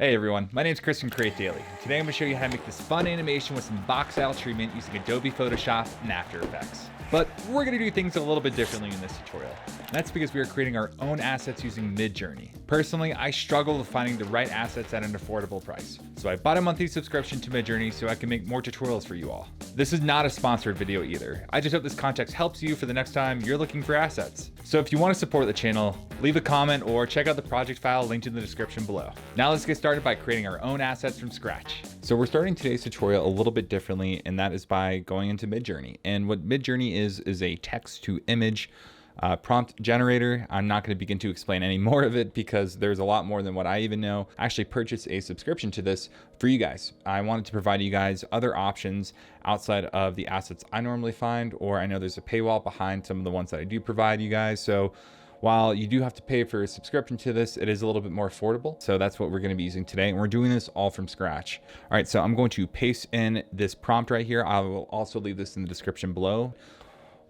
Hey everyone, my name is Chris from Create Daily. Today I'm going to show you how to make this fun animation with some box style treatment using Adobe Photoshop and After Effects. But we're going to do things a little bit differently in this tutorial. And that's because we are creating our own assets using Midjourney. Personally, I struggle with finding the right assets at an affordable price. So I bought a monthly subscription to Midjourney so I can make more tutorials for you all. This is not a sponsored video either. I just hope this context helps you for the next time you're looking for assets. So if you want to support the channel, leave a comment or check out the project file linked in the description below. Now let's get started by creating our own assets from scratch. So we're starting today's tutorial a little bit differently, and that is by going into Midjourney. And what Midjourney is a text to image prompt generator. I'm not going to begin to explain any more of it because there's a lot more than what I even know. I actually purchased a subscription to this for you guys. I wanted to provide you guys other options outside of the assets I normally find, or I know there's a paywall behind some of the ones that I do provide you guys. So while you do have to pay for a subscription to this, it is a little bit more affordable. So that's what we're going to be using today. And we're doing this all from scratch. All right, so I'm going to paste in this prompt right here. I will also leave this in the description below.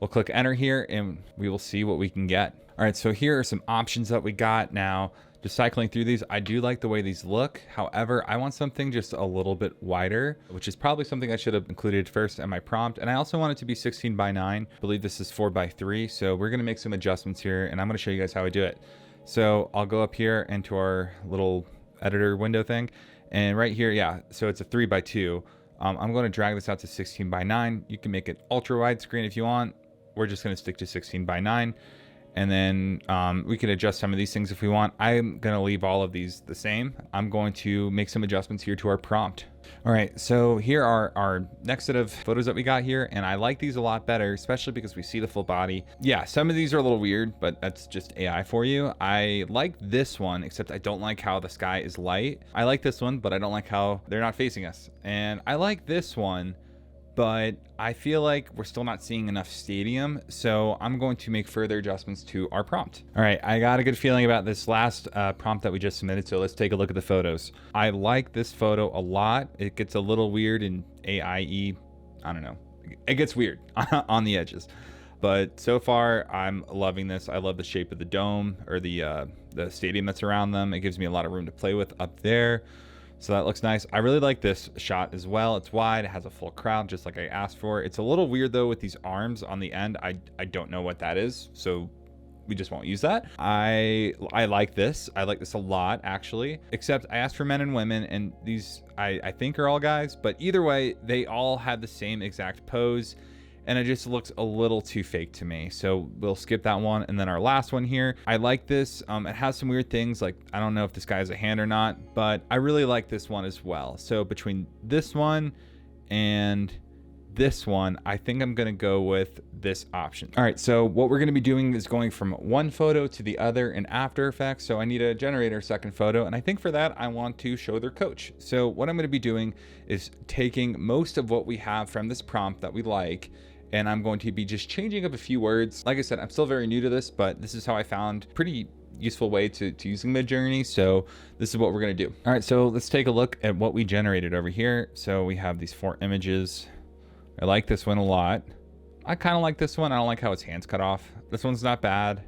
We'll click enter here and we will see what we can get. All right, so here are some options that we got now. Just cycling through these, I do like the way these look. However, I want something just a little bit wider, which is probably something I should have included first in my prompt. And I also want it to be 16 by 9. I believe this is 4 by 3. So we're gonna make some adjustments here and I'm gonna show you guys how I do it. So I'll go up here into our little editor window thing. And right here, yeah, so it's a 3 by 2. I'm gonna drag this out to 16 by 9. You can make it ultra widescreen if you want. We're just going to stick to 16 by 9. And then we can adjust some of these things if we want. I'm going to leave all of these the same. I'm going to make some adjustments here to our prompt. All right, so here are our next set of photos that we got here. And I like these a lot better, especially because we see the full body. Yeah, some of these are a little weird, but that's just AI for you. I like this one, except I don't like how the sky is light. I like this one, but I don't like how they're not facing us. And I like this one, but I feel like we're still not seeing enough stadium. So I'm going to make further adjustments to our prompt. All right, I got a good feeling about this last prompt that we just submitted. So let's take a look at the photos. I like this photo a lot. It gets a little weird in AIE. I don't know. It gets weird on the edges. But so far, I'm loving this. I love the shape of the dome or the stadium that's around them. It gives me a lot of room to play with up there. So that looks nice. I really like this shot as well. It's wide, it has a full crowd just like I asked for. It's a little weird though with these arms on the end. I don't know what that is, so we just won't use that. I like this. I like this a lot actually, except I asked for men and women and these I think are all guys, but either way, they all had the same exact pose. And it just looks a little too fake to me. So we'll skip that one. And then our last one here, I like this. It has some weird things, like I don't know if this guy has a hand or not, but I really like this one as well. So between this one and this one, I think I'm gonna go with this option. All right, so what we're gonna be doing is going from one photo to the other in After Effects. So I need to generate our second photo. And I think for that, I want to show their coach. So what I'm gonna be doing is taking most of what we have from this prompt that we like, and I'm going to be just changing up a few words. Like I said, I'm still very new to this, but this is how I found pretty useful way to using Midjourney. So this is what we're gonna do. All right, so let's take a look at what we generated over here. So we have these 4 images. I like this one a lot. I kind of like this one. I don't like how its hand's cut off. This one's not bad.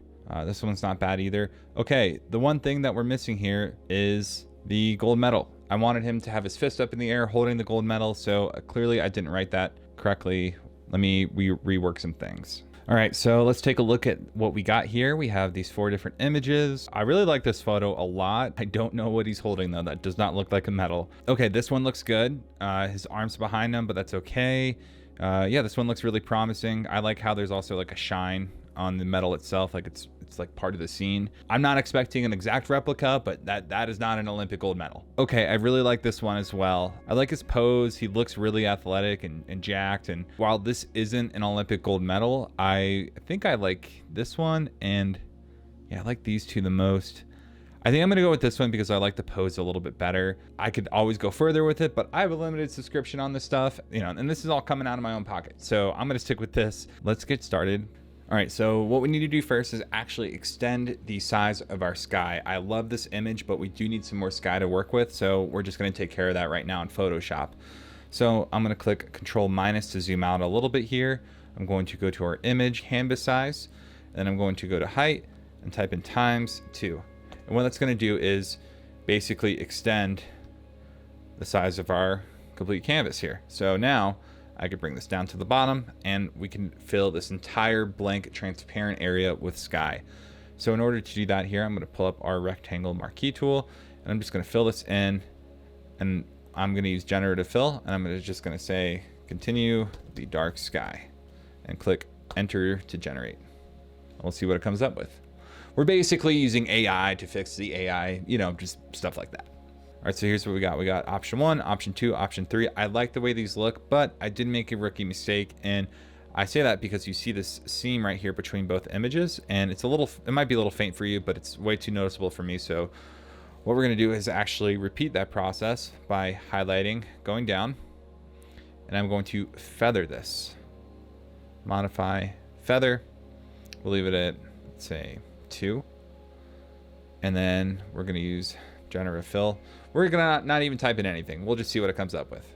This one's not bad either. Okay, the one thing that we're missing here is the gold medal. I wanted him to have his fist up in the air holding the gold medal. So clearly I didn't write that correctly. Let me rework some things. All right, so let's take a look at what we got here. We have these 4 different images. I really like this photo a lot. I don't know what he's holding though. That does not look like a medal. Okay, this one looks good. His arm's behind him, but that's okay. Yeah, this one looks really promising. I like how there's also like a shine on the medal itself, like it's like part of the scene. I'm not expecting an exact replica, but that is not an Olympic gold medal. Okay, I really like this one as well. I like his pose. He looks really athletic and jacked. And while this isn't an Olympic gold medal, I think I like this one. And yeah, I like these two the most. I think I'm gonna go with this one because I like the pose a little bit better. I could always go further with it, but I have a limited subscription on this stuff, you know, and this is all coming out of my own pocket. So I'm gonna stick with this. Let's get started. All right, so what we need to do first is actually extend the size of our sky. I love this image, but we do need some more sky to work with. So we're just gonna take care of that right now in Photoshop. So I'm gonna click Control- to zoom out a little bit here. I'm going to go to our image canvas size, and I'm going to go to height and type in ×2. And what that's gonna do is basically extend the size of our complete canvas here. So now I could bring this down to the bottom and we can fill this entire blank transparent area with sky. So in order to do that here, I'm going to pull up our rectangle marquee tool and I'm just going to fill this in, and I'm going to use generative fill, and I'm just going to say continue the dark sky and click enter to generate. We'll see what it comes up with. We're basically using AI to fix the AI, you know, just stuff like that. All right, so here's what we got. We got option 1, option 2, option 3. I like the way these look, but I did make a rookie mistake. And I say that because you see this seam right here between both images, and it's a little, it might be a little faint for you, but it's way too noticeable for me. So what we're gonna do is actually repeat that process by highlighting, going down, and I'm going to feather this. Modify, feather. We'll leave it at, let's say, 2. And then we're gonna use generative fill. We're gonna not even type in anything. We'll just see what it comes up with.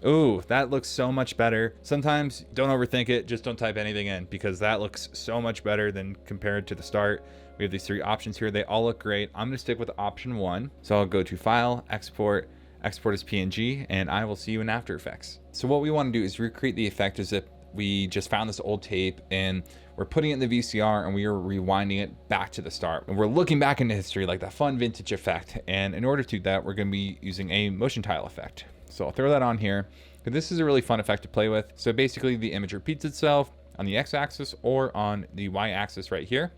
Ooh, that looks so much better. Sometimes don't overthink it, just don't type anything in, because that looks so much better than compared to the start. We have these 3 options here. They all look great. I'm gonna stick with option 1. So I'll go to File, Export, Export as PNG, and I will see you in After Effects. So what we wanna do is recreate the effect as if we just found this old tape and we're putting it in the VCR and we are rewinding it back to the start. And we're looking back into history, like that fun vintage effect. And in order to do that, we're gonna be using a motion tile effect. So I'll throw that on here. This is a really fun effect to play with. So basically the image repeats itself on the X-axis or on the Y-axis right here.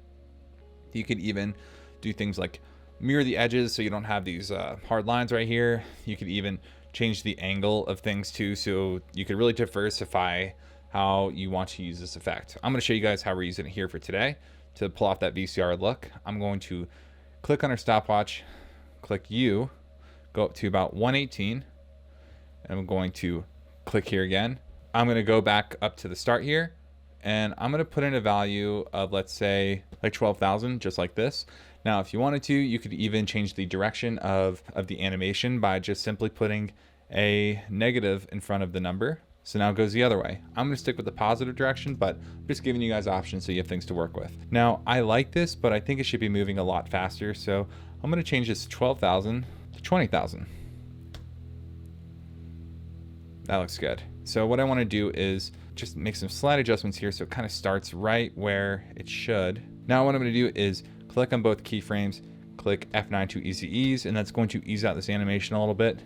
You can even do things like mirror the edges so you don't have these hard lines right here. You could even change the angle of things too, so you could really diversify how you want to use this effect. I'm going to show you guys how we're using it here for today to pull off that VCR look. I'm going to click on our stopwatch, click U, go up to about 118, and I'm going to click here again. I'm going to go back up to the start here, and I'm going to put in a value of, let's say, like 12,000, just like this. Now, if you wanted to, you could even change the direction of the animation by just simply putting a negative in front of the number. So now it goes the other way. I'm gonna stick with the positive direction, but I'm just giving you guys options so you have things to work with. Now, I like this, but I think it should be moving a lot faster. So I'm gonna change this 12,000 to 20,000. That looks good. So what I wanna do is just make some slight adjustments here so it kind of starts right where it should. Now what I'm gonna do is click on both keyframes, click F9 to easy ease, and that's going to ease out this animation a little bit.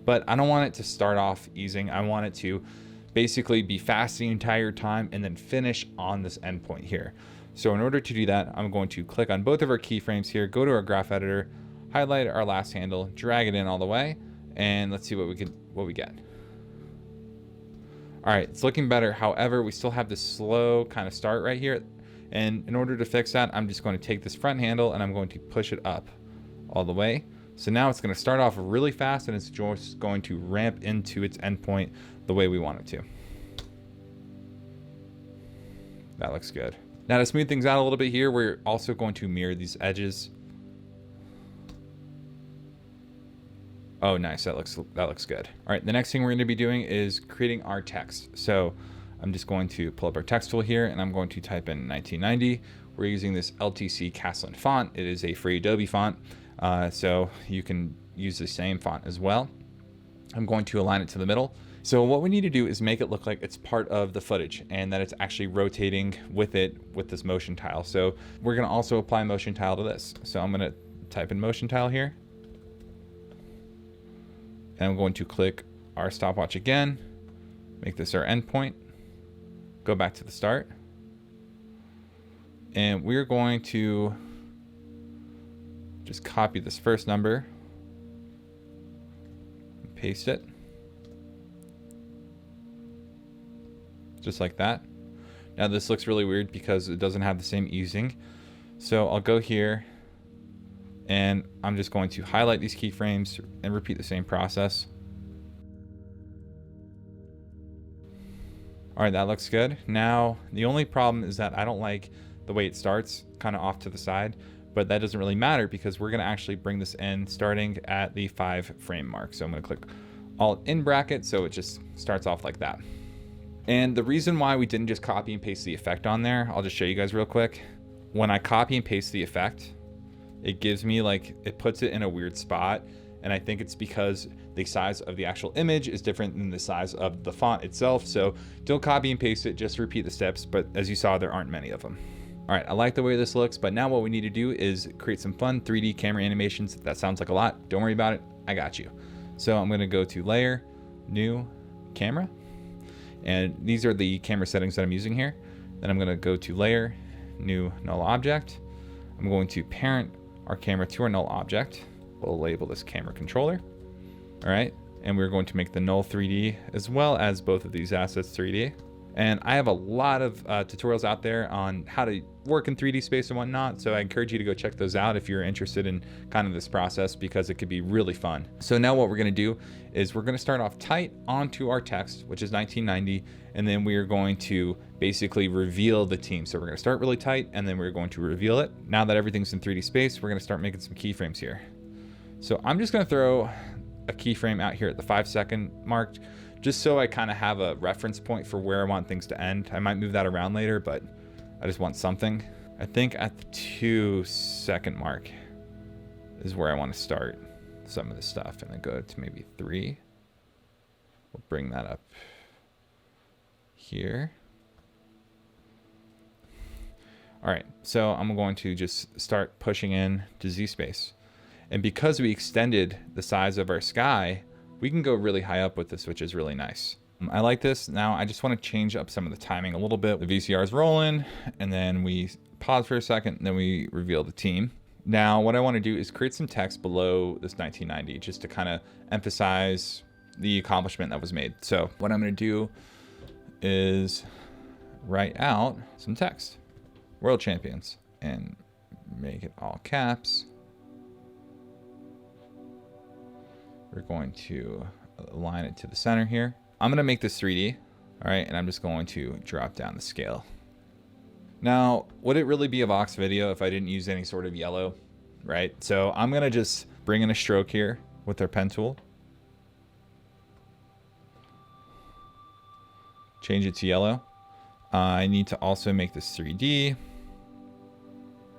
But I don't want it to start off easing. I want it to basically be fast the entire time and then finish on this endpoint here. So in order to do that, I'm going to click on both of our keyframes here, go to our graph editor, highlight our last handle, drag it in all the way, and let's see what we get. All right, it's looking better. However, we still have this slow kind of start right here. And in order to fix that, I'm just going to take this front handle and I'm going to push it up all the way. So now it's going to start off really fast and it's just going to ramp into its endpoint the way we want it to. That looks good. Now to smooth things out a little bit here, we're also going to mirror these edges. Oh, nice. That looks good. All right, the next thing we're going to be doing is creating our text. So I'm just going to pull up our text tool here and I'm going to type in 1990. We're using this LTC Caslin font. It is a free Adobe font. So you can use the same font as well. I'm going to align it to the middle. So what we need to do is make it look like it's part of the footage and that it's actually rotating with it with this motion tile. So we're going to also apply motion tile to this. So I'm going to type in motion tile here. And I'm going to click our stopwatch again, make this our endpoint, go back to the start. And we're going to just copy this first number, and paste it, just like that. Now this looks really weird because it doesn't have the same easing. So I'll go here and I'm just going to highlight these keyframes and repeat the same process. All right, that looks good. Now, the only problem is that I don't like the way it starts kind of off to the side, but that doesn't really matter because we're gonna actually bring this in starting at the 5 frame mark. So I'm gonna click Alt in bracket so it just starts off like that. And the reason why we didn't just copy and paste the effect on there, I'll just show you guys real quick. When I copy and paste the effect, it gives me like, it puts it in a weird spot. And I think it's because the size of the actual image is different than the size of the font itself. So don't copy and paste it, just repeat the steps. But as you saw, there aren't many of them. All right, I like the way this looks, but now what we need to do is create some fun 3D camera animations. If that sounds like a lot, don't worry about it, I got you. So I'm gonna go to Layer, New, Camera. And these are the camera settings that I'm using here. Then I'm gonna go to Layer, New, Null Object. I'm going to parent our camera to our null object. We'll label this camera controller. All right, and we're going to make the null 3D as well as both of these assets 3D. And I have a lot of tutorials out there on how to work in 3D space and whatnot. So I encourage you to go check those out if you're interested in kind of this process, because it could be really fun. So now what we're gonna do is we're gonna start off tight onto our text, which is 1990. And then we are going to basically reveal the team. So we're gonna start really tight and then we're going to reveal it. Now that everything's in 3D space, we're gonna start making some keyframes here. So I'm just gonna throw a keyframe out here at the 5-second mark, just so I kind of have a reference point for where I want things to end. I might move that around later, but I just want something. I think at the 2-second mark is where I want to start some of this stuff, and then go to maybe 3. We'll bring that up here. All right, so I'm going to just start pushing in to Z space. And because we extended the size of our sky, we can go really high up with this, which is really nice. I like this. Now I just want to change up some of the timing a little bit. The VCR is rolling, and then we pause for a second, and then we reveal the team. Now what I want to do is create some text below this 1990, just to kind of emphasize the accomplishment that was made. So what I'm going to do is write out some text. World champions, and make it all caps. We're going to align it to the center here. I'm gonna make this 3D, all right, and I'm just going to drop down the scale. Now, would it really be a Vox video if I didn't use any sort of yellow, right? So I'm gonna just bring in a stroke here with our pen tool. Change it to yellow. I need to also make this 3D.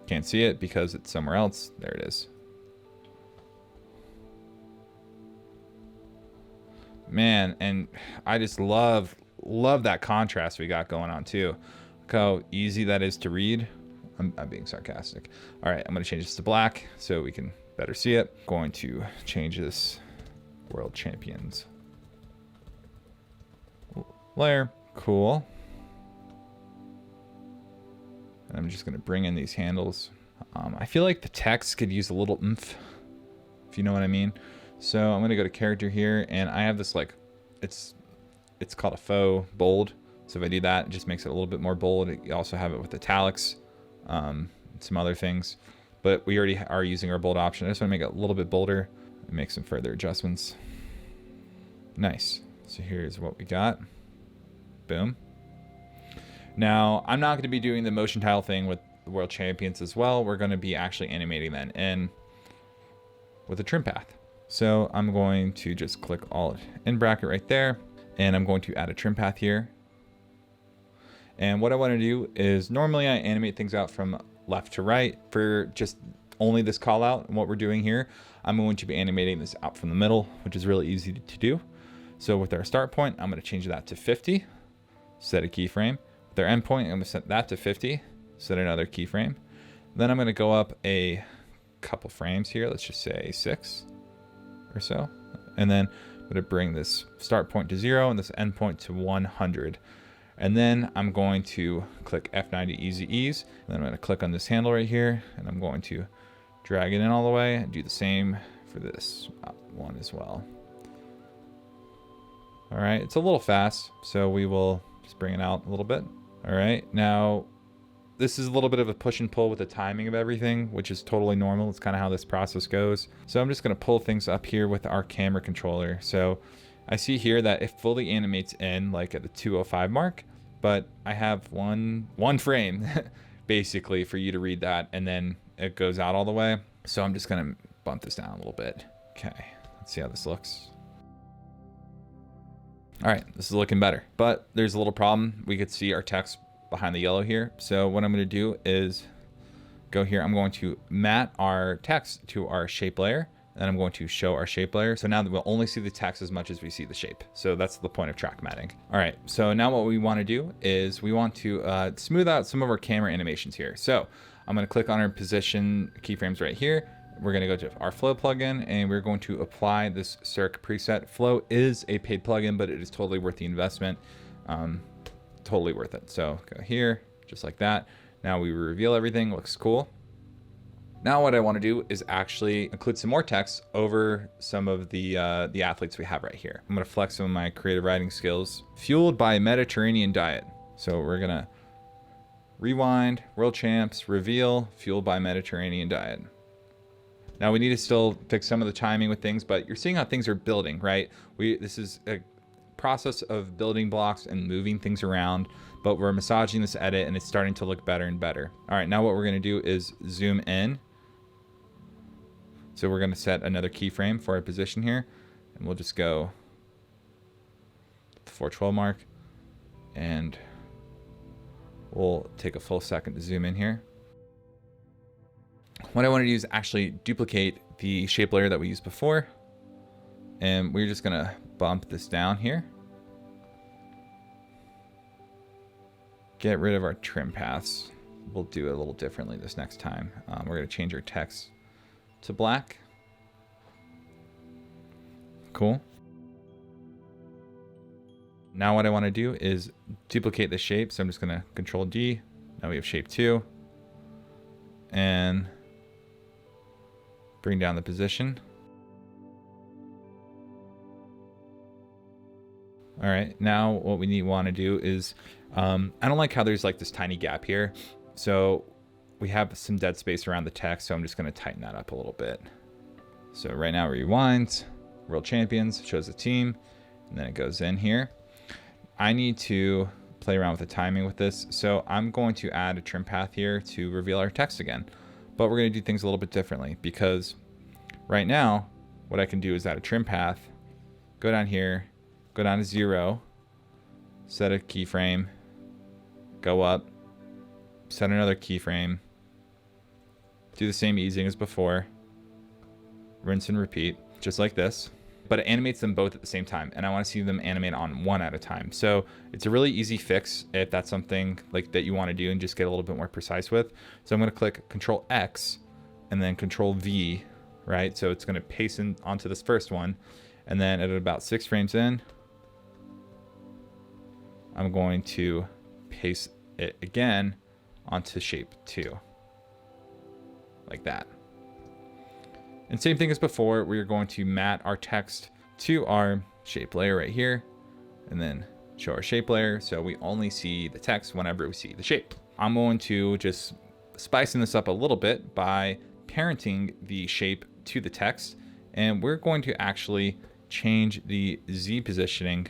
Can't see it because it's somewhere else. There it is. Man, and I just love that contrast we got going on too. Look how easy that is to read. I'm being sarcastic. All right, I'm gonna change this to black so we can better see it. Going to change this world champions layer. Cool. And I'm just gonna bring in these handles. I feel like the text could use a little oomph, if you know what I mean. So I'm gonna go to character here, and I have this like, it's called a faux bold. So if I do that, it just makes it a little bit more bold. You also have it with italics, some other things, but we already are using our bold option. I just wanna make it a little bit bolder and make some further adjustments. Nice. So here's what we got. Boom. Now I'm not gonna be doing the motion tile thing with the world champions as well. We're gonna be actually animating that in with a trim path. So I'm going to just click Alt in bracket right there, and I'm going to add a trim path here. And what I want to do is, normally I animate things out from left to right for just only this call out. And what we're doing here, I'm going to be animating this out from the middle, which is really easy to do. So with our start point, I'm going to change that to 50, set a keyframe. With our end point, I'm going to set that to 50, set another keyframe. Then I'm going to go up a couple frames here. Let's just say 6. Or so, and then I'm going to bring this start point to 0 and this end point to 100, and then I'm going to click F90 easy ease, and then I'm going to click on this handle right here, and I'm going to drag it in all the way and do the same for this one as well. All right, it's a little fast, so we will just bring it out a little bit. All right, now this is a little bit of a push and pull with the timing of everything, which is totally normal. It's kind of how this process goes. So I'm just going to pull things up here with our camera controller. So I see here that it fully animates in like at the 205 mark, but I have one frame basically for you to read that, and then it goes out all the way. So I'm just going to bump this down a little bit. Okay, let's see how this looks. All right, this is looking better, but there's a little problem. We could see our text behind the yellow here. So what I'm going to do is go here. I'm going to mat our text to our shape layer. And I'm going to show our shape layer. So now that we'll only see the text as much as we see the shape. So that's the point of track matting. All right, so now what we want to do is we want to smooth out some of our camera animations here. So I'm going to click on our position keyframes right here. We're going to go to our flow plugin and we're going to apply this circ preset. Flow is a paid plugin, but it is totally worth the investment. Totally worth it. So go here, just like that. Now we reveal everything, looks cool. Now what I want to do is actually include some more text over some of the athletes we have right here. I'm going to flex some of my creative writing skills, fueled by Mediterranean diet. So we're going to rewind, world champs, reveal, fueled by Mediterranean diet. Now we need to still fix some of the timing with things, but you're seeing how things are building, right? This is a process of building blocks and moving things around, but we're massaging this edit and it's starting to look better and better. All right, now what we're going to do is zoom in. So we're going to set another keyframe for our position here, and we'll just go the 412 mark, and we'll take a full second to zoom in here. What I want to do is actually duplicate the shape layer that we used before, and we're just going to bump this down here. Get rid of our trim paths. We'll do it a little differently this next time. We're going to change our text to black. Cool. Now what I want to do is duplicate the shape. So I'm just going to Control D. Now we have shape 2. And bring down the position. All right, now what we want to do is, I don't like how there's like this tiny gap here. So we have some dead space around the text, so I'm just going to tighten that up a little bit. So right now, rewind, world champions, shows the team, and then it goes in here. I need to play around with the timing with this, so I'm going to add a trim path here to reveal our text again. But we're going to do things a little bit differently, because right now, what I can do is add a trim path, go down here, go down to 0, set a keyframe, go up, set another keyframe, do the same easing as before, rinse and repeat, just like this. But it animates them both at the same time, and I want to see them animate on one at a time. So it's a really easy fix if that's something like that you want to do and just get a little bit more precise with. So I'm going to click Control X and then Control V, right? So it's going to paste in onto this first one, and then at about 6 frames in, I'm going to paste it again onto shape 2. Like that. And same thing as before, we're going to mat our text to our shape layer right here, and then show our shape layer so we only see the text whenever we see the shape. I'm going to just spicing this up a little bit by parenting the shape to the text, and we're going to actually change the Z positioning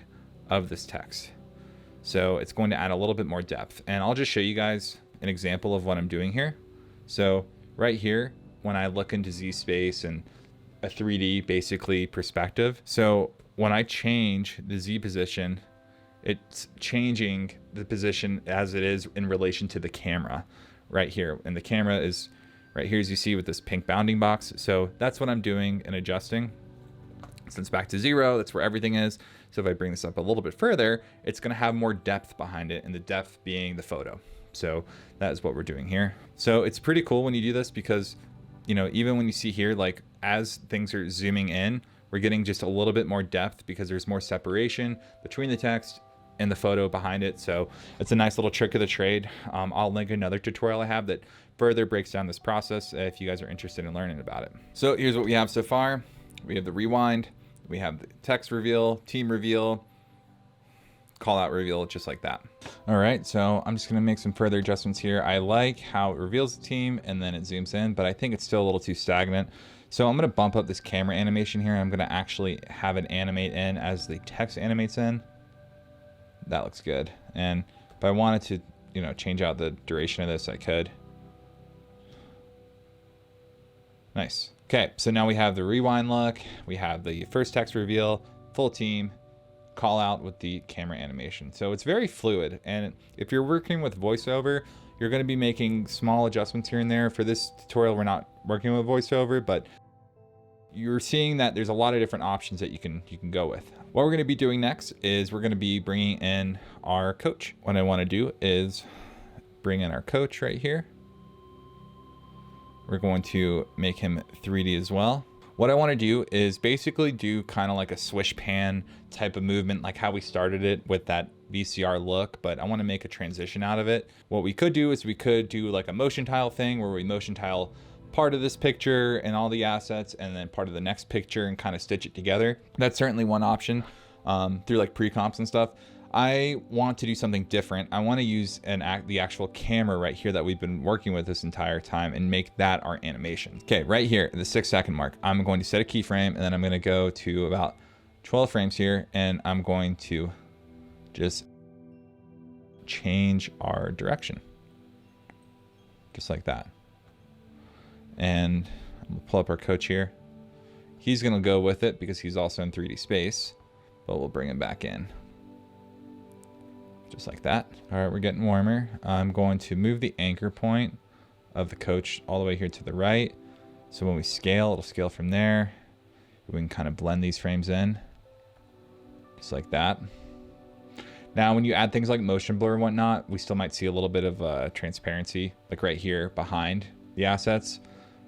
of this text. So it's going to add a little bit more depth, and I'll just show you guys an example of what I'm doing here. So right here, when I look into Z space and a 3D basically perspective. So when I change the Z position, it's changing the position as it is in relation to the camera right here. And the camera is right here, as you see, with this pink bounding box. So that's what I'm doing and adjusting. Since back to 0, that's where everything is. So if I bring this up a little bit further, it's going to have more depth behind it, and the depth being the photo. So that is what we're doing here. So it's pretty cool when you do this because, you know, even when you see here, like as things are zooming in, we're getting just a little bit more depth because there's more separation between the text and the photo behind it. So it's a nice little trick of the trade. I'll link another tutorial I have that further breaks down this process if you guys are interested in learning about it. So here's what we have so far. We have the rewind, we have the text reveal, team reveal, call out reveal, just like that. All right, so I'm just gonna make some further adjustments here. I like how it reveals the team and then it zooms in, but I think it's still a little too stagnant. So I'm gonna bump up this camera animation here. I'm gonna actually have it animate in as the text animates in. That looks good. And if I wanted to, you know, change out the duration of this, I could. Nice. Okay, so now we have the rewind look, we have the first text reveal, full team, call out with the camera animation. So it's very fluid, and if you're working with voiceover, You're going to be making small adjustments here and there. For this tutorial, we're not working with voiceover, but you're seeing that there's a lot of different options that you can go with. What we're going to be doing next is we're going to be bringing in our coach. What I want to do is bring in our coach right here. We're going to make him 3D as well. What I want to do is basically do kind of like a swish pan type of movement, like how we started it with that VCR look, but I want to make a transition out of it. What we could do is we could do like a motion tile thing where we motion tile part of this picture and all the assets and then part of the next picture and kind of stitch it together. That's certainly one option through like pre-comps and stuff. I want to do something different. I want to use the actual camera right here that we've been working with this entire time and make that our animation. Okay, right here, the 6-second mark, I'm going to set a keyframe and then I'm going to go to about 12 frames here and I'm going to just change our direction. Just like that. And we'll pull up our coach here. He's going to go with it because he's also in 3D space, but we'll bring him back in. Just like that. All right, we're getting warmer. I'm going to move the anchor point of the coach all the way here to the right. So when we scale, it'll scale from there. We can kind of blend these frames in. Just like that. Now, when you add things like motion blur and whatnot, we still might see a little bit of transparency, like right here behind the assets.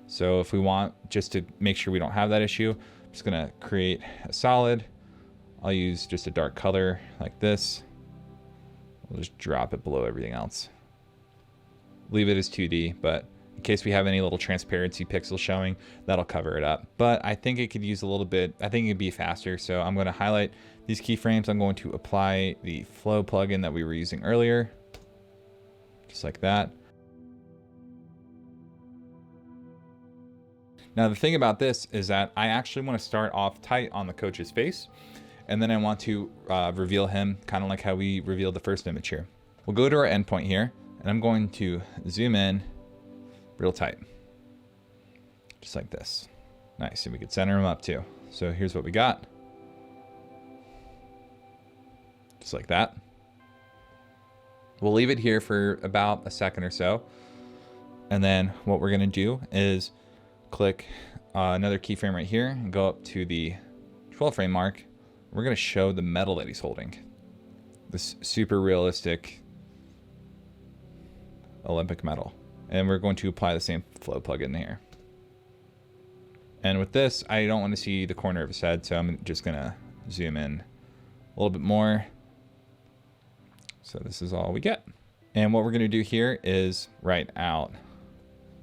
So if we want, just to make sure we don't have that issue, I'm just gonna create a solid. I'll use just a dark color like this. We'll just drop it below everything else. Leave it as 2D, but in case we have any little transparency pixels showing, that'll cover it up. But I think it could use a little bit, I think it could be faster. So I'm going to highlight these keyframes. I'm going to apply the flow plugin that we were using earlier. Just like that. Now the thing about this is that I actually want to start off tight on the coach's face. And then I want to reveal him kind of like how we revealed the first image here. We'll go to our endpoint here and I'm going to zoom in real tight. Just like this. Nice, and we could center him up too. So here's what we got. Just like that. We'll leave it here for about a second or so. And then what we're gonna do is click another keyframe right here and go up to the 12 frame mark. We're going to show the metal that he's holding. This super realistic Olympic medal. And we're going to apply the same flow plugin here. And with this, I don't want to see the corner of his head, so I'm just going to zoom in a little bit more. So this is all we get. And what we're going to do here is write out.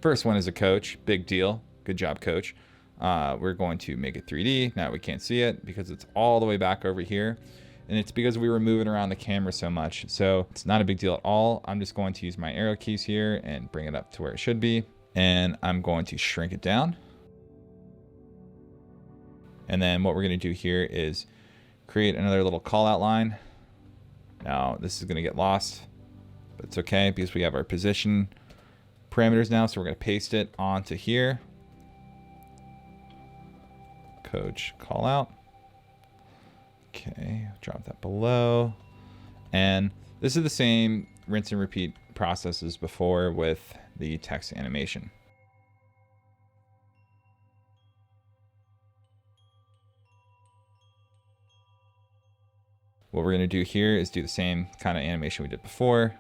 First one is a coach, big deal. Good job, coach. We're going to make it 3D. Now we can't see it because it's all the way back over here. And it's because we were moving around the camera so much. So it's not a big deal at all. I'm just going to use my arrow keys here and bring it up to where it should be. And I'm going to shrink it down. And then what we're going to do here is create another little call out line. Now this is going to get lost, but it's okay because we have our position parameters now. So we're going to paste it onto here. Coach call out. Okay, drop that below. And this is the same rinse and repeat process as before with the text animation. What we're going to do here is do the same kind of animation we did before.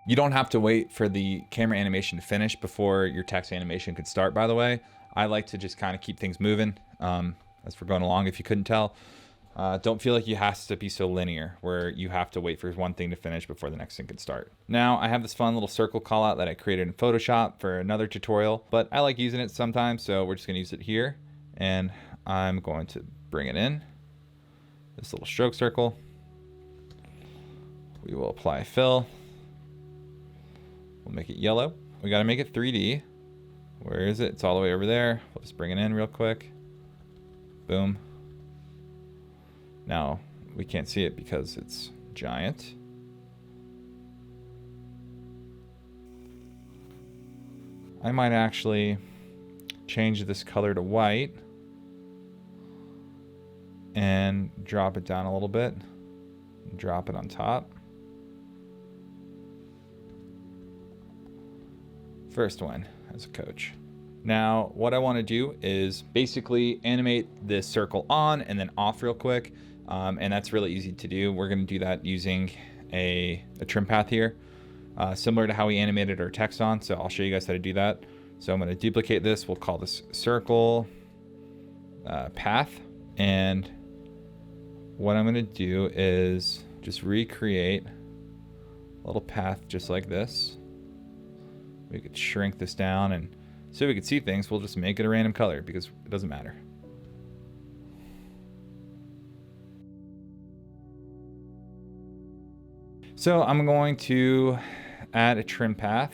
You don't have to wait for the camera animation to finish before your text animation could start, by the way. I like to just kind of keep things moving as we're going along, if you couldn't tell. Don't feel like you have to be so linear where you have to wait for one thing to finish before the next thing can start. Now, I have this fun little circle callout that I created in Photoshop for another tutorial, but I like using it sometimes, so we're just gonna use it here. And I'm going to bring it in, this little stroke circle. We will apply fill. We'll make it yellow. We got to make it 3D. Where is it? It's all the way over there. We'll just bring it in real quick. Boom. Now, we can't see it because it's giant. I might actually change this color to white and drop it down a little bit. Drop it on top. First one as a coach. Now, what I want to do is basically animate this circle on and then off real quick. And that's really easy to do. We're going to do that using a trim path here, similar to how we animated our text on. So I'll show you guys how to do that. So I'm going to duplicate this. We'll call this circle path. And what I'm going to do is just recreate a little path just like this. We could shrink this down, and so we could see things. We'll just make it a random color because it doesn't matter. So I'm going to add a trim path.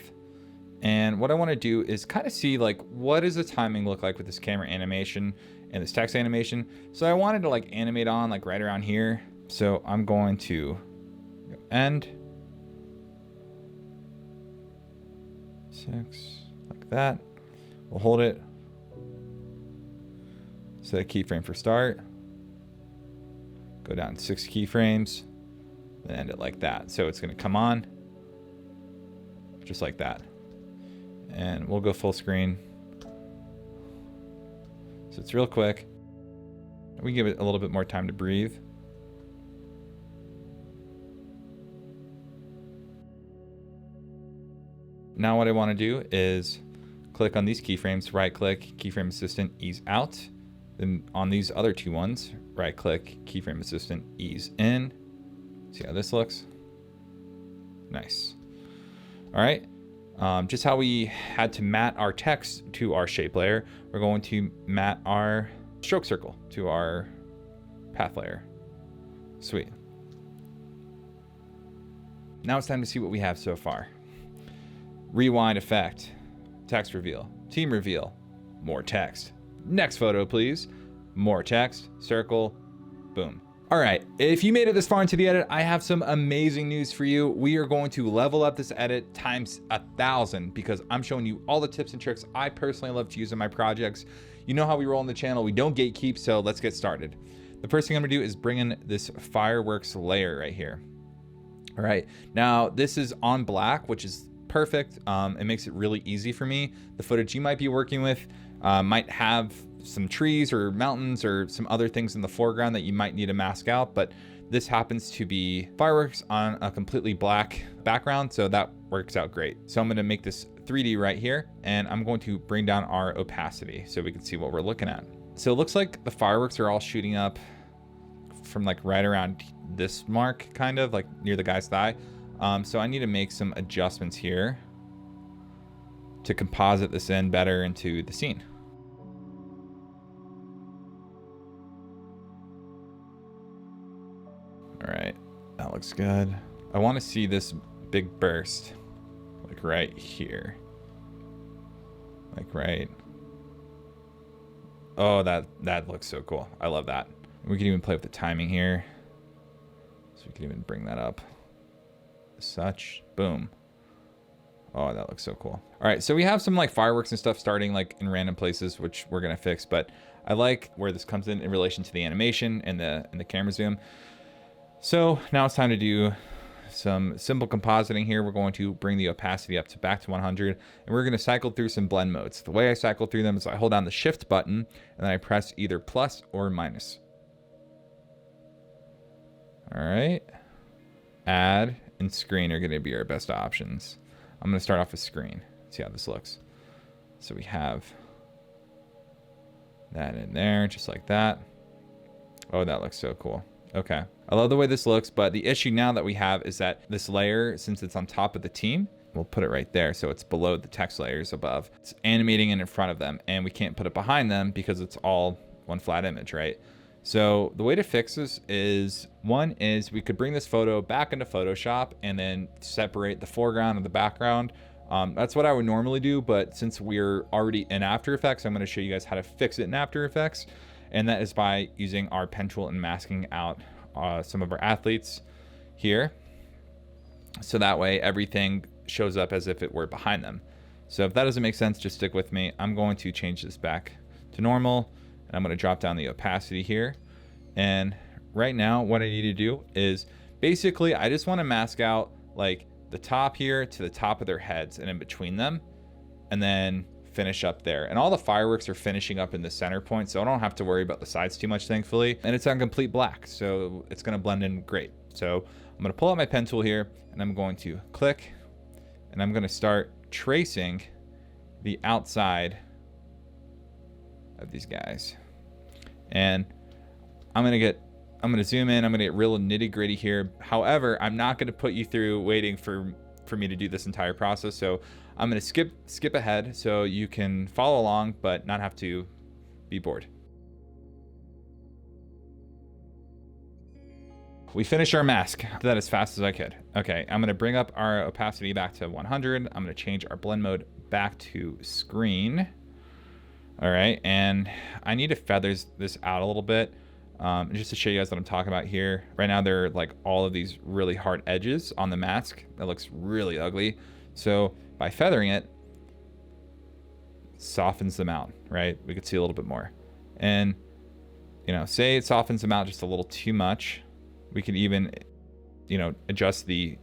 And what I want to do is kind of see like, what does the timing look like with this camera animation and this text animation? So I wanted to like animate on like right around here. So I'm going to end 6 like that. We'll hold it. Set a keyframe for start. Go down 6 keyframes. And end it like that. So it's going to come on just like that. And we'll go full screen. So it's real quick. We give it a little bit more time to breathe. Now what I want to do is click on these keyframes, right click, keyframe assistant, ease out. Then on these other 2 ones, right click, keyframe assistant, ease in. See how this looks? Nice. All right. Just how we had to mat our text to our shape layer, we're going to mat our stroke circle to our path layer. Sweet. Now it's time to see what we have so far. Rewind effect, text reveal, team reveal, more text. Next photo, please. More text, circle, boom. All right, if you made it this far into the edit, I have some amazing news for you. We are going to level up this edit times 1,000 because I'm showing you all the tips and tricks I personally love to use in my projects. You know how we roll on the channel. We don't gatekeep, so let's get started. The first thing I'm gonna do is bring in this fireworks layer right here. All right, now this is on black, which is perfect. It makes it really easy for me. The footage you might be working with might have some trees or mountains or some other things in the foreground that you might need to mask out, but this happens to be fireworks on a completely black background, so that works out great. So I'm gonna make this 3D right here, and I'm going to bring down our opacity so we can see what we're looking at. So it looks like the fireworks are all shooting up from like right around this mark, kind of like near the guy's thigh. So I need to make some adjustments here to composite this in better into the scene. All right, that looks good. I want to see this big burst, like right here. Like right. Oh, that looks so cool. I love that. We can even play with the timing here. So we can even bring that up. Such, boom. Oh, that looks so cool. All right, so we have some like fireworks and stuff starting like in random places, which we're gonna fix, but I like where this comes in relation to the animation and the camera zoom. So now it's time to do some simple compositing here. We're going to bring the opacity up to back to 100, and we're going to cycle through some blend modes. The way I cycle through them is I hold down the shift button and then I press either plus or minus. All right. Add and screen are going to be our best options. I'm going to start off with screen. See how this looks. So we have that in there, just like that. Oh, that looks so cool. Okay. I love the way this looks, but the issue now that we have is that this layer, since it's on top of the team, we'll put it right there. So it's below the text layers above. It's animating in front of them, and we can't put it behind them because it's all one flat image, right? So the way to fix this is, one is we could bring this photo back into Photoshop and then separate the foreground and the background. That's what I would normally do, but since we're already in After Effects, I'm going to show you guys how to fix it in After Effects. And that is by using our pen tool and masking out some of our athletes here. So that way everything shows up as if it were behind them. So if that doesn't make sense, just stick with me. I'm going to change this back to normal, and I'm going to drop down the opacity here. And right now what I need to do is basically I just want to mask out like the top here to the top of their heads and in between them, and then finish up there. And all the fireworks are finishing up in the center point, so I don't have to worry about the sides too much, thankfully. And it's on complete black, so it's gonna blend in great. So I'm gonna pull out my pen tool here, and I'm going to click, and I'm gonna start tracing the outside of these guys. And I'm gonna zoom in, I'm gonna get real nitty gritty here. However, I'm not gonna put you through waiting for me to do this entire process. So I'm gonna skip ahead so you can follow along, but not have to be bored. We finished our mask. Did that as fast as I could. Okay, I'm gonna bring up our opacity back to 100. I'm gonna change our blend mode back to screen. All right, and I need to feather this out a little bit. Just to show you guys what I'm talking about here. Right now, there are like all of these really hard edges on the mask. That looks really ugly. So by feathering it, softens them out, right? We could see a little bit more. And, you know, say it softens them out just a little too much. We can even, you know, adjust the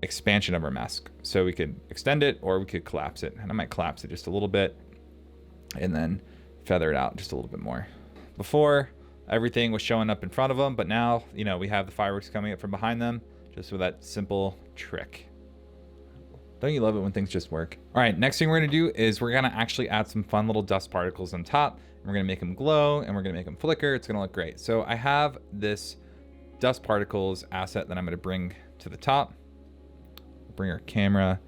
expansion of our mask. So we could extend it or we could collapse it. And I might collapse it just a little bit and then feather it out just a little bit more. Before, everything was showing up in front of them, but now, you know, we have the fireworks coming up from behind them just with that simple trick. Don't you love it when things just work? All right, next thing we're gonna do is we're gonna actually add some fun little dust particles on top. And we're gonna make them glow and we're gonna make them flicker. It's gonna look great. So I have this dust particles asset that I'm gonna bring to the top. Bring our camera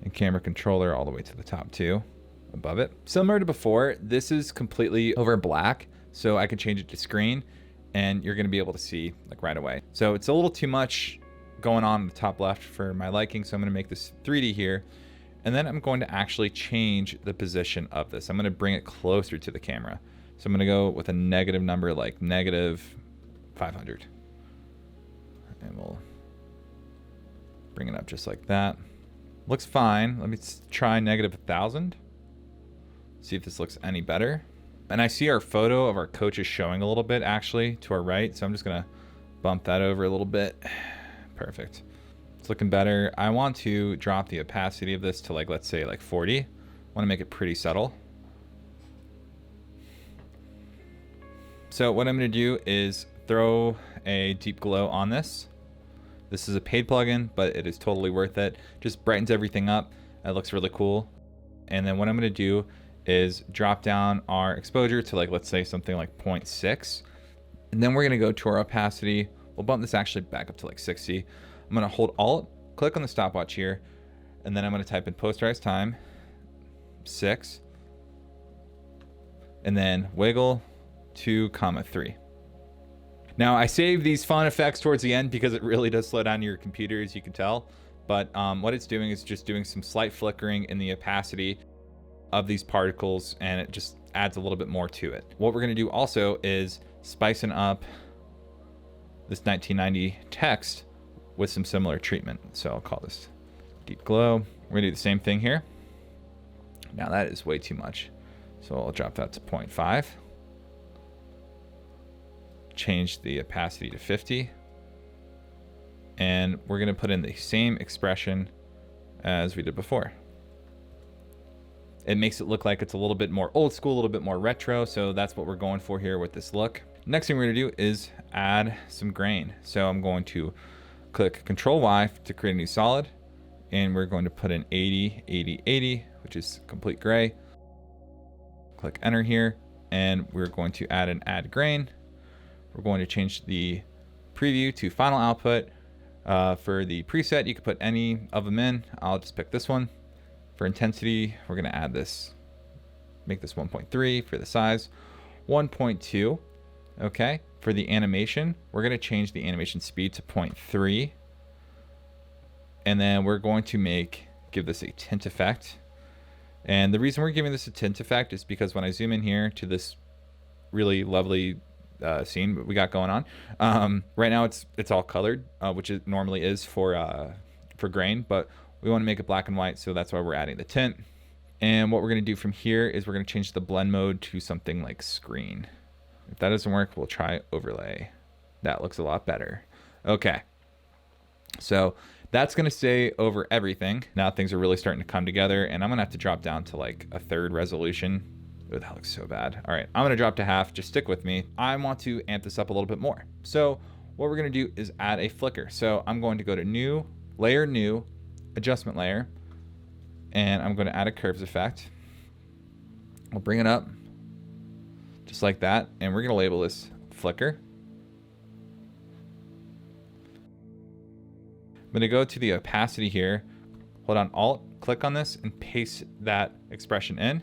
and camera controller all the way to the top too, above it. Similar to before, this is completely over black. So I can change it to screen and you're gonna be able to see like right away. So it's a little too much going on the top left for my liking. So I'm gonna make this 3D here. And then I'm going to actually change the position of this. I'm gonna bring it closer to the camera. So I'm gonna go with a negative number like negative 500. And we'll bring it up just like that. Looks fine. Let me try negative 1,000. See if this looks any better. And I see our photo of our coaches showing a little bit actually to our right. So I'm just gonna bump that over a little bit. Perfect. It's looking better. I want to drop the opacity of this to like, let's say like 40. I want to make it pretty subtle. So what I'm going to do is throw a deep glow on this. This is a paid plugin, but it is totally worth it. Just brightens everything up. It looks really cool. And then what I'm going to do is drop down our exposure to like, let's say something like 0.6. And then we're going to go to our opacity. We'll bump this actually back up to like 60. I'm going to hold Alt, click on the stopwatch here, and then I'm going to type in Posterize Time, 6, and then wiggle 2,3. Now I save these fun effects towards the end because it really does slow down your computer, as you can tell. But what it's doing is just doing some slight flickering in the opacity of these particles, and it just adds a little bit more to it. What we're going to do also is spicing up this 1990 text with some similar treatment. So I'll call this deep glow. We're gonna do the same thing here. Now that is way too much. So I'll drop that to 0.5. Change the opacity to 50. And we're gonna put in the same expression as we did before. It makes it look like it's a little bit more old school, a little bit more retro. So that's what we're going for here with this look. Next thing we're gonna do is add some grain. So I'm going to click Control Y to create a new solid. And we're going to put in 80, 80, 80, which is complete gray. Click enter here. And we're going to add an add grain. We're going to change the preview to final output. For the preset, you can put any of them in. I'll just pick this one. For intensity, we're gonna add this, make this 1.3 for the size, 1.2. Okay, for the animation, we're gonna change the animation speed to 0.3. And then we're going to give this a tint effect. And the reason we're giving this a tint effect is because when I zoom in here to this really lovely scene we got going on, right now it's all colored, which it normally is for grain, but we want to make it black and white, so that's why we're adding the tint. And what we're going to do from here is we're going to change the blend mode to something like screen. If that doesn't work, we'll try overlay. That looks a lot better. Okay. So that's going to stay over everything. Now things are really starting to come together, and I'm going to have to drop down to like a third resolution. Oh, that looks so bad. All right, I'm going to drop to half. Just stick with me. I want to amp this up a little bit more. So what we're going to do is add a flicker. So I'm going to go to new, layer, new, adjustment layer, and I'm going to add a curves effect. We'll bring it up just like that, and we're going to label this flicker. I'm going to go to the opacity here, hold on Alt, click on this, and paste that expression in.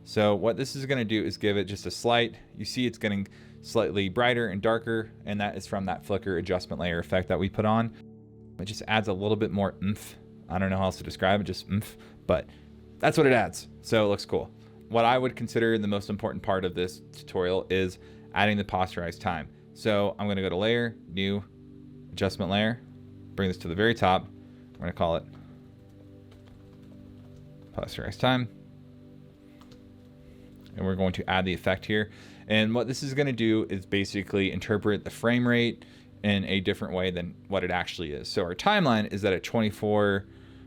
So what this is going to do is give it just a slight, you see it's getting slightly brighter and darker, and that is from that flicker adjustment layer effect that we put on. It just adds a little bit more oomph. I don't know how else to describe it, just oomph, but that's what it adds. So it looks cool. What I would consider the most important part of this tutorial is adding the Posterize Time. So I'm going to go to Layer, New, Adjustment Layer, bring this to the very top. We're going to call it Posterize Time. And we're going to add the effect here. And what this is going to do is basically interpret the frame rate in a different way than what it actually is. So our timeline is at a 24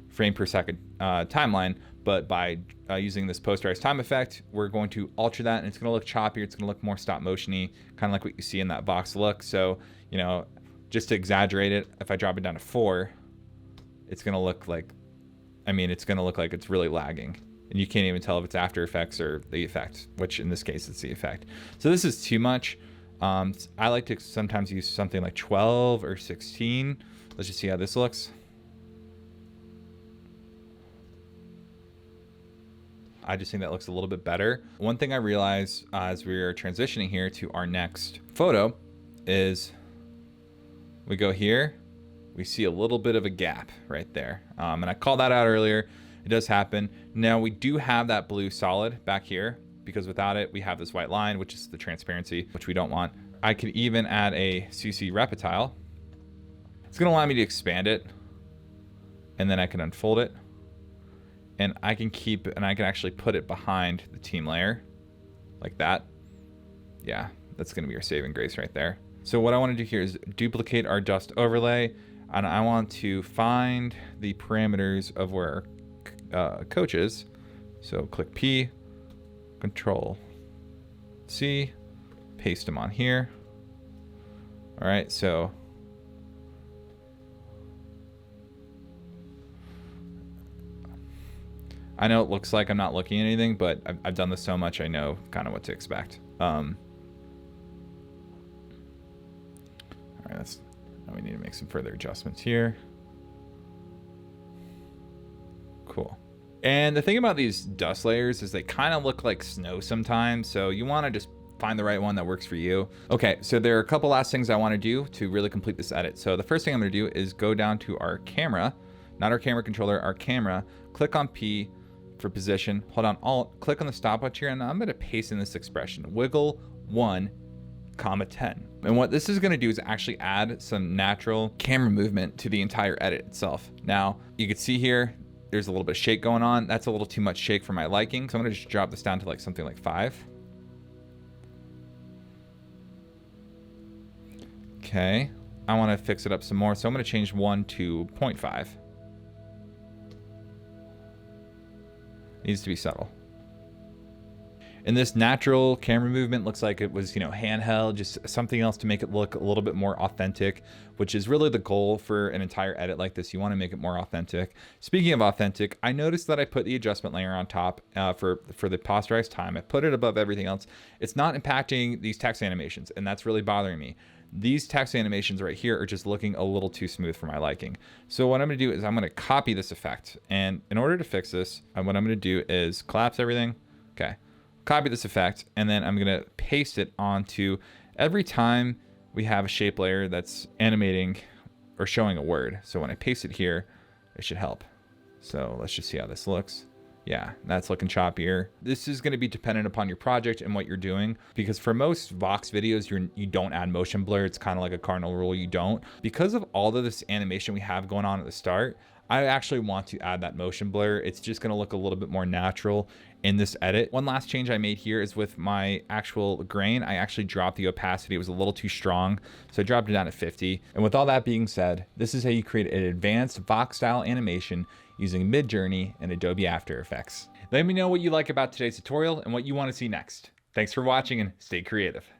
frame per second timeline, but by using this Posterize Time effect, we're going to alter that, and it's going to look choppier. It's going to look more stop motion-y, kind of like what you see in that box look. So, you know, just to exaggerate it, if I drop it down to 4, it's going to look like, it's going to look like it's really lagging. And you can't even tell if it's After Effects or the effect, which in this case, it's the effect. So this is too much. I like to sometimes use something like 12 or 16. Let's just see how this looks. I just think that looks a little bit better. One thing I realized as we are transitioning here to our next photo is we go here, we see a little bit of a gap right there. And I called that out earlier. It does happen. Now we do have that blue solid back here, because without it, we have this white line, which is the transparency, which we don't want. I could even add a CC reptile. It's gonna allow me to expand it, and then I can unfold it, and I can keep, and I can actually put it behind the team layer, like that. Yeah, that's gonna be our saving grace right there. So what I wanna do here is duplicate our dust overlay, and I want to find the parameters of where our coach is. So click P, Control C, paste them on here. All right, so I know it looks like I'm not looking at anything, but I've done this so much, I know kind of what to expect. All right, now we need to make some further adjustments here. Cool. And the thing about these dust layers is they kind of look like snow sometimes, so you want to just find the right one that works for you. Okay, so there are a couple last things I want to do to really complete this edit. So the first thing I'm going to do is go down to our camera, not our camera controller, our camera, click on P for position, hold on Alt, click on the stopwatch here, and I'm going to paste in this expression, wiggle 1, 10. And what this is going to do is actually add some natural camera movement to the entire edit itself. Now, you can see here, there's a little bit of shake going on. That's a little too much shake for my liking. So I'm gonna just drop this down to like something like 5. Okay, I wanna fix it up some more. So I'm gonna change 1 to 0.5. Needs to be subtle. And this natural camera movement looks like it was, handheld, just something else to make it look a little bit more authentic, which is really the goal for an entire edit like this. You want to make it more authentic. Speaking of authentic, I noticed that I put the adjustment layer on top for the Posterize Time. I put it above everything else. It's not impacting these text animations, and that's really bothering me. These text animations right here are just looking a little too smooth for my liking. So what I'm going to do is I'm going to copy this effect. And in order to fix this, what I'm going to do is collapse everything. Okay. Copy this effect, and then I'm gonna paste it onto every time we have a shape layer that's animating or showing a word. So when I paste it here, it should help. So let's just see how this looks. Yeah, that's looking choppier. This is gonna be dependent upon your project and what you're doing, because for most Vox videos, you don't add motion blur. It's kind of like a cardinal rule, you don't. Because of all of this animation we have going on at the start, I actually want to add that motion blur. It's just gonna look a little bit more natural in this edit. One last change I made here is with my actual grain. I actually dropped the opacity. It was a little too strong, so I dropped it down to 50. And with all that being said, this is how you create an advanced Vox style animation using Midjourney and Adobe After Effects. Let me know what you like about today's tutorial and what you want to see next. Thanks for watching and stay creative.